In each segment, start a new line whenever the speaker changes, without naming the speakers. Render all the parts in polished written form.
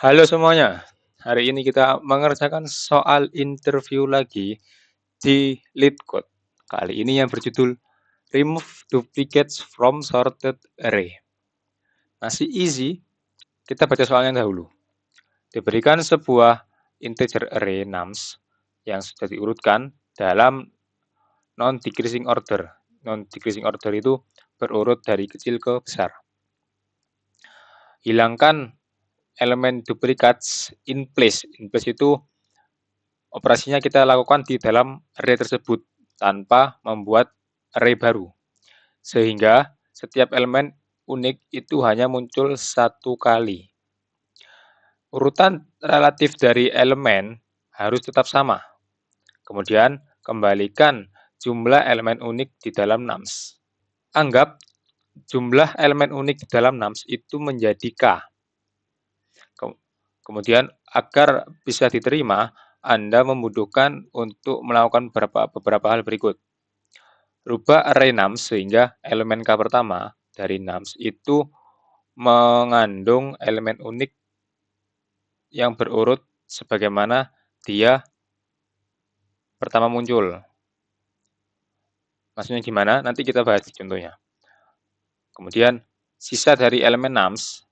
Halo semuanya, hari ini kita mengerjakan soal interview lagi di LeetCode. Kali ini yang berjudul Remove Duplicates from Sorted Array. Masih easy, kita baca soalnya dahulu. Diberikan sebuah integer array nums yang sudah diurutkan dalam non-decreasing order. Non-decreasing order itu berurut dari kecil ke besar. Hilangkan elemen duplicates in place. In place itu operasinya kita lakukan di dalam array tersebut tanpa membuat array baru. Sehingga setiap elemen unik itu hanya muncul satu kali. Urutan relatif dari elemen harus tetap sama. Kemudian kembalikan jumlah elemen unik di dalam nums. Anggap jumlah elemen unik di dalam nums itu menjadi K. Kemudian agar bisa diterima, Anda membutuhkan untuk melakukan beberapa hal berikut. Rubah array nums sehingga elemen K pertama dari nums itu mengandung elemen unik yang berurut sebagaimana dia pertama muncul. Maksudnya gimana? Nanti kita bahas di contohnya. Kemudian sisa dari elemen nums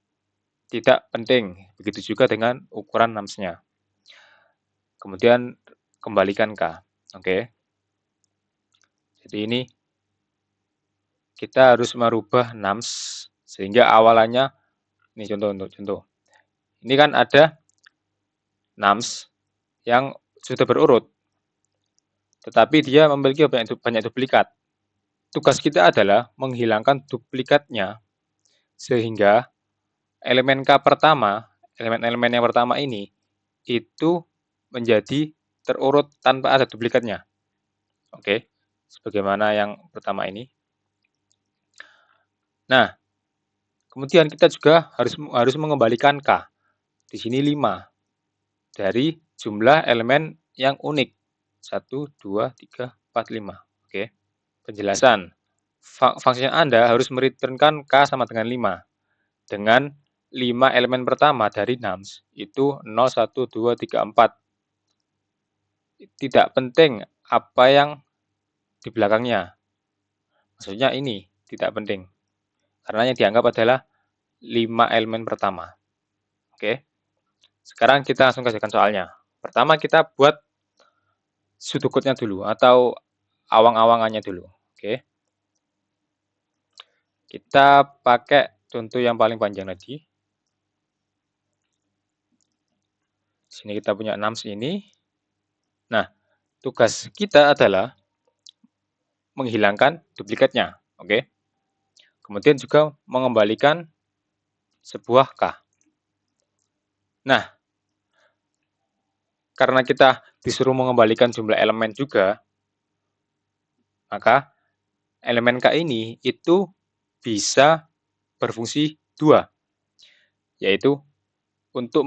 tidak penting, begitu juga dengan ukuran numsnya. Kemudian kembalikan K. Oke. Jadi ini kita harus merubah nums sehingga awalannya, ini contoh. Ini kan ada nums yang sudah berurut, tetapi dia memiliki banyak duplikat. Tugas kita adalah menghilangkan duplikatnya sehingga elemen K pertama, elemen-elemen yang pertama ini itu menjadi terurut tanpa ada duplikatnya. Oke, sebagaimana yang pertama ini. Nah, kemudian kita juga harus mengembalikan K. Di sini 5 dari jumlah elemen yang unik. 1, 2, 3, 4, 5. Oke. Penjelasan. Fungsi Anda harus mereturnkan K sama dengan 5. Dengan 5 elemen pertama dari nums itu 0, 1, 2, 3, 4. Tidak penting apa yang di belakangnya. Maksudnya ini tidak penting. Karena yang dianggap adalah 5 elemen pertama. Oke. Sekarang kita langsung kerjakan soalnya. Pertama kita buat pseudocode-nya dulu atau awang-awangannya dulu. Oke. Kita pakai contoh yang paling panjang tadi. Sini kita punya nums ini. Nah, tugas kita adalah menghilangkan duplikatnya. Oke. Kemudian juga mengembalikan sebuah K. Nah, karena kita disuruh mengembalikan jumlah elemen juga, maka elemen K ini itu bisa berfungsi 2, yaitu untuk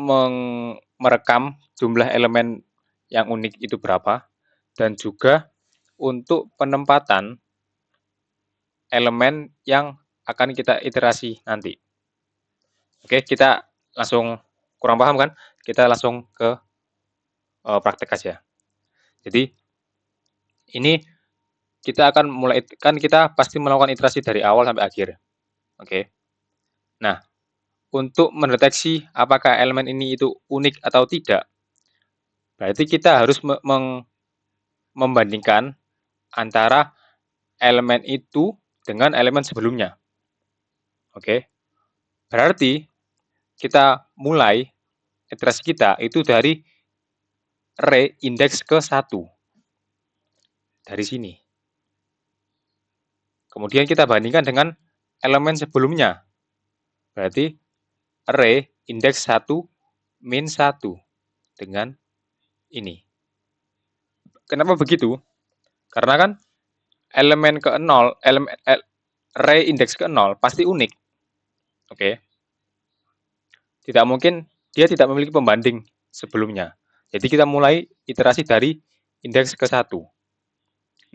merekam jumlah elemen yang unik itu berapa, dan juga untuk penempatan elemen yang akan kita iterasi nanti. Oke, kita langsung kurang paham kan? Kita langsung ke praktek aja. Jadi ini kita akan mulai, kan kita pasti melakukan iterasi dari awal sampai akhir. Oke. Nah, untuk mendeteksi apakah elemen ini itu unik atau tidak, berarti kita harus membandingkan antara elemen itu dengan elemen sebelumnya. Oke. Berarti kita mulai iterasi kita itu dari array indeks ke 1. Dari sini. Kemudian kita bandingkan dengan elemen sebelumnya. Berarti array indeks 1 min 1 dengan ini. Kenapa begitu? Karena kan elemen ke-0, array indeks ke-0 pasti unik. Oke. Tidak mungkin dia tidak memiliki pembanding sebelumnya. Jadi kita mulai iterasi dari indeks ke-1.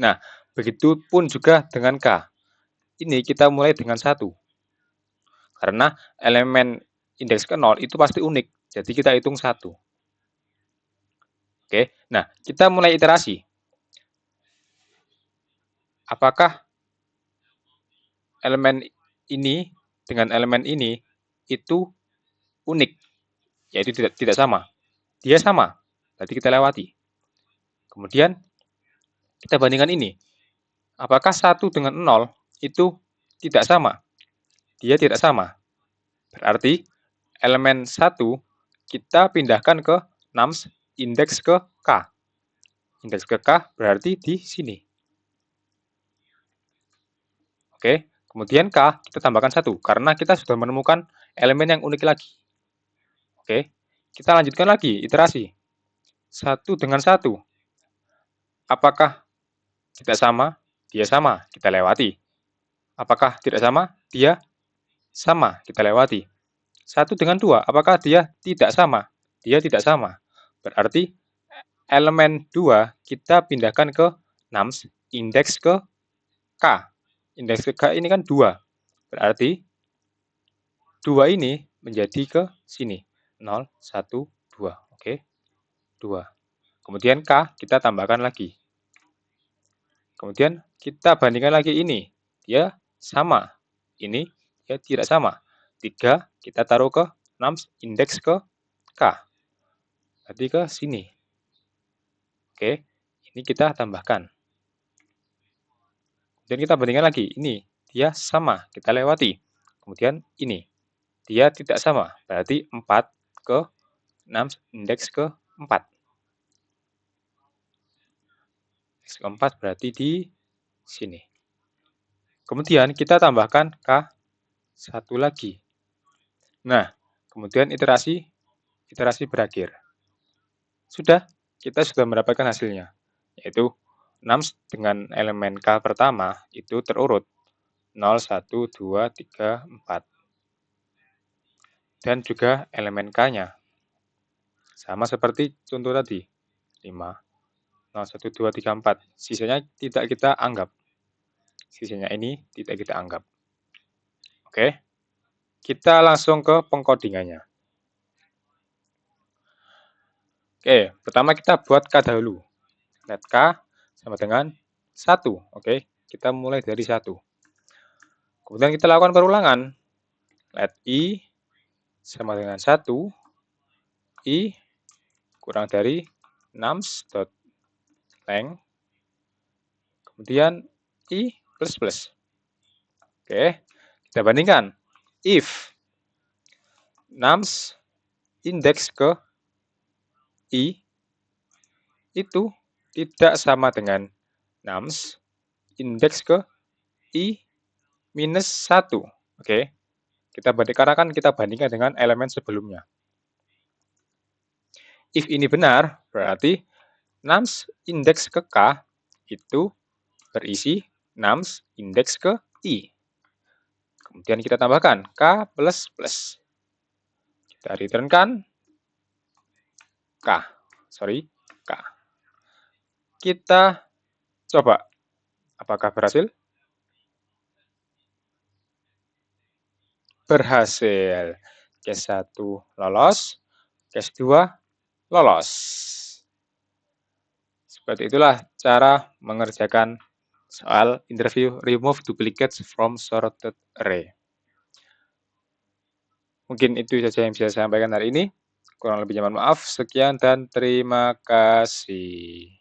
Nah, begitu pun juga dengan K. Ini kita mulai dengan 1. Karena elemen indeks ke-0 itu pasti unik. Jadi kita hitung 1. Oke, nah kita mulai iterasi. Apakah elemen ini dengan elemen ini itu unik, yaitu tidak sama. Dia sama, berarti kita lewati. Kemudian kita bandingkan ini. Apakah 1 dengan 0 itu tidak sama? Dia tidak sama. Berarti elemen 1 kita pindahkan ke nums indeks ke K. Indeks ke K berarti di sini. Oke, kemudian K kita tambahkan 1 karena kita sudah menemukan elemen yang unik lagi. Oke, kita lanjutkan lagi iterasi. 1 dengan 1. Apakah tidak sama? Dia sama, kita lewati. Apakah tidak sama? Dia sama, kita lewati. 1 dengan 2, apakah dia tidak sama? Dia tidak sama. Berarti elemen 2 kita pindahkan ke nums indeks ke K. Indeks ke K ini kan 2. Berarti 2 ini menjadi ke sini. 0, 1, 2. Oke, 2. Kemudian K kita tambahkan lagi. Kemudian kita bandingkan lagi ini. Dia sama. Ini dia tidak sama. 3 kita taruh ke nums indeks ke K. Berarti ke sini. Oke, ini kita tambahkan. Dan kita bandingkan lagi. Ini dia sama. Kita lewati. Kemudian ini. Dia tidak sama. Berarti 4 ke nums indeks ke 4. Indeks ke 4 berarti di sini. Kemudian kita tambahkan K1 lagi. Nah, kemudian iterasi berakhir. Sudah, kita sudah mendapatkan hasilnya, yaitu nums dengan elemen K pertama itu terurut 0, 1, 2, 3, 4. Dan juga elemen K-nya. Sama seperti contoh tadi, 5, 0, 1, 2, 3, 4. Sisanya tidak kita anggap. Sisanya ini tidak kita anggap. Oke, kita langsung ke pengkodingannya. Oke, pertama kita buat K dahulu. Let K sama dengan 1. Oke, kita mulai dari 1. Kemudian kita lakukan perulangan. Let I sama dengan 1. I kurang dari nums.length. Kemudian I plus plus. Oke, kita bandingkan. If nums indeks ke I itu tidak sama dengan nums indeks ke I minus 1. Oke, kita bandingkan, kita bandingkan dengan elemen sebelumnya. If ini benar, berarti nums indeks ke K itu berisi nums indeks ke I. Kemudian kita tambahkan K plus plus. Kita returnkan K. Kita coba apakah berhasil? Berhasil. Case 1 lolos, case 2 lolos. Seperti itulah cara mengerjakan soal interview remove duplicates from sorted array. Mungkin itu saja yang bisa saya sampaikan hari ini. Kurang lebihnya mohon maaf. Sekian dan terima kasih.